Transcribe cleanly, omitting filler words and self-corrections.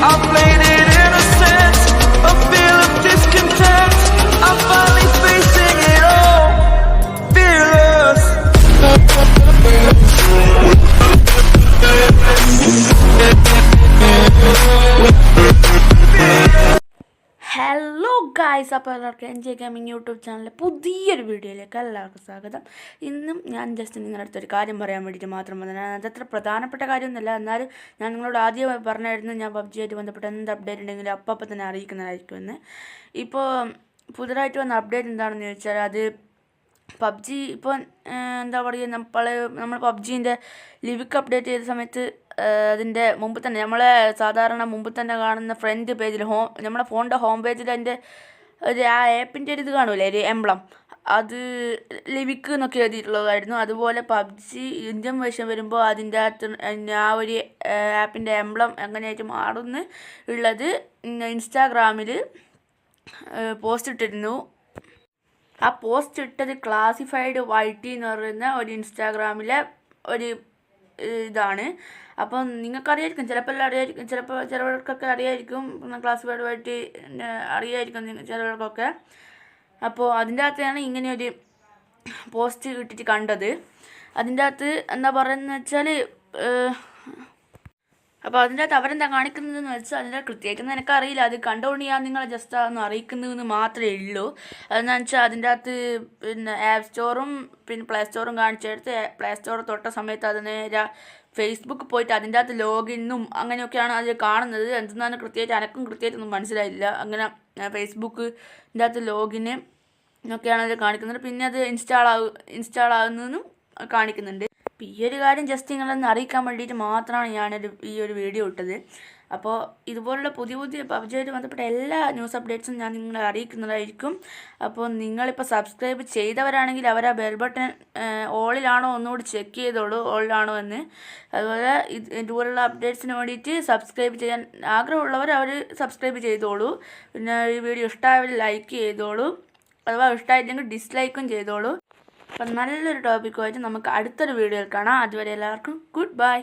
I played it innocent, a feel of discontent. I'm finally facing it all, fearless. Hello guys, അപ്പോൾ എല്ലാവർക്കും N J gaming YouTube ചാനലിലെ പുതിയൊരു വീഡിയോയിലേക്ക് എല്ലാവർക്കും സ്വാഗതം. ഇന്നും ഞാൻ ജസ്റ്റ് നിങ്ങളുടെ അടുത്തൊരു കാര്യം പറയാൻ വേണ്ടിയിട്ട് മാത്രം വന്നതാണ്. അതത്ര പ്രധാനപ്പെട്ട കാര്യമൊന്നുമല്ല, എന്നാലും ഞാൻ നിങ്ങളോട് ആദ്യം പറഞ്ഞായിരുന്നു ഞാൻ പബ്ജിയായിട്ട് ബന്ധപ്പെട്ട് എന്ത് അപ്ഡേറ്റ് ഉണ്ടെങ്കിലും അപ്പം തന്നെ അറിയിക്കുന്നതായിരിക്കുമെന്ന്. ഇപ്പോൾ പുതുതായിട്ട് വന്ന അപ്ഡേറ്റ് എന്താണെന്ന് ചോദിച്ചാൽ, അത് പബ്ജി ഇപ്പോൾ എന്താ പറയുക, നമ്മൾ പബ്ജീൻ്റെ ലിവിക്ക് അപ്ഡേറ്റ് ചെയ്ത സമയത്ത് അതിൻ്റെ മുമ്പ് തന്നെ നമ്മളെ സാധാരണ മുമ്പ് തന്നെ കാണുന്ന ഫ്രണ്ട് പേജിൽ നമ്മുടെ ഫോണിൻ്റെ ഹോം പേജിൽ അതിൻ്റെ ആ ആപ്പിൻ്റെ ഒരു ഇത് കാണൂലേ, ഒരു എംബ്ലം, അത് ലിവിക്ക് എന്നൊക്കെ എഴുതിയിട്ടുള്ളതായിരുന്നു. അതുപോലെ പബ്ജി ഇന്ത്യൻ വേർഷൻ വരുമ്പോൾ അതിൻ്റെ അകത്ത് ആ ഒരു ആപ്പിൻ്റെ എംബ്ലം എങ്ങനെയായിട്ട് മാറുന്നു ഉള്ളത് ഇൻസ്റ്റാഗ്രാമിൽ പോസ്റ്റ് ഇട്ടിരുന്നു. ആ പോസ്റ്റ് ഇട്ടത് ക്ലാസിഫൈഡ് YT എന്ന് പറയുന്ന ഒരു ഇൻസ്റ്റാഗ്രാമിലെ ഒരു ഇതാണ്. അപ്പം നിങ്ങൾക്കറിയായിരിക്കും, ചിലപ്പോൾ അറിയായിരിക്കും, ചിലവർക്കൊക്കെ അറിയായിരിക്കും, ക്ലാസിഫൈഡ് YT അറിയായിരിക്കും ചിലവർക്കൊക്കെ. അപ്പോൾ അതിൻ്റെ അകത്താണ് ഇങ്ങനെയൊരു പോസ്റ്റ് ഇട്ടിട്ട് കണ്ടത്. അതിൻ്റെ അകത്ത് എന്താ പറയുന്നത് വെച്ചാൽ, അപ്പോൾ അതിൻ്റെ അകത്ത് അവരെന്താ കാണിക്കുന്നതെന്ന് വെച്ചാൽ, അതിൻ്റെ കൃത്യമായിട്ടൊന്നും എനിക്കറിയില്ല, അത് കണ്ടുകൊണ്ട് ഞാൻ നിങ്ങളെ ജസ്റ്റ് ഒന്ന് അറിയിക്കുന്നതെന്ന് മാത്രമേ ഉള്ളൂ. അതെന്ന് വെച്ചാൽ അതിൻ്റെ അകത്ത് പിന്നെ ആപ്പ് സ്റ്റോറും പിന്നെ പ്ലേ സ്റ്റോറും കാണിച്ചെടുത്ത് പ്ലേ സ്റ്റോർ തൊട്ട സമയത്ത് അത് നേരെ ഫേസ്ബുക്ക് പോയിട്ട് അതിൻ്റെ അകത്ത് ലോഗിനും അങ്ങനെയൊക്കെയാണ് അത് കാണുന്നത്. എന്തെന്നാണ് കൃത്യമായിട്ടൊന്നും മനസ്സിലായില്ല. അങ്ങനെ ഫേസ്ബുക്കിൻ്റെ അകത്ത് ലോഗിന് ഒക്കെയാണ് അത് കാണിക്കുന്നത്. പിന്നെ അത് ഇൻസ്റ്റാൾ ആകുന്നതെന്നും കാണിക്കുന്നുണ്ട്. അപ്പോൾ ഈ ഒരു കാര്യം ജസ്റ്റ് നിങ്ങളൊന്ന് അറിയിക്കാൻ വേണ്ടിയിട്ട് മാത്രമാണ് ഈ ഒരു വീഡിയോ ഇട്ടത്. അപ്പോൾ ഇതുപോലുള്ള പുതിയ പബ്ജിയായിട്ട് ബന്ധപ്പെട്ട എല്ലാ ന്യൂസ് അപ്ഡേറ്റ്സും ഞാൻ നിങ്ങളെ അറിയിക്കുന്നതായിരിക്കും. അപ്പോൾ നിങ്ങളിപ്പോൾ സബ്സ്ക്രൈബ് ചെയ്തവരാണെങ്കിൽ അവർ ആ ബെൽ ബട്ടൺ ഓളിലാണോ ഒന്നുകൂടി ചെക്ക് ചെയ്തോളൂ, ഓളിലാണോ എന്ന്. അതുപോലെ ഇതുപോലുള്ള അപ്ഡേറ്റ്സിന് വേണ്ടിയിട്ട് സബ്സ്ക്രൈബ് ചെയ്യാൻ ആഗ്രഹമുള്ളവർ അവർ സബ്സ്ക്രൈബ് ചെയ്തോളൂ. പിന്നെ ഈ വീഡിയോ ഇഷ്ടമായവർ ലൈക്ക് ചെയ്തോളൂ, അഥവാ ഇഷ്ടമായില്ലെങ്കിൽ ഡിസ്ലൈക്കും ചെയ്തോളൂ. അപ്പം നല്ലൊരു ടോപ്പിക്കുമായിട്ട് നമുക്ക് അടുത്തൊരു വീഡിയോയിൽ കാണാം. അതുവരെ എല്ലാവർക്കും ഗുഡ് ബൈ.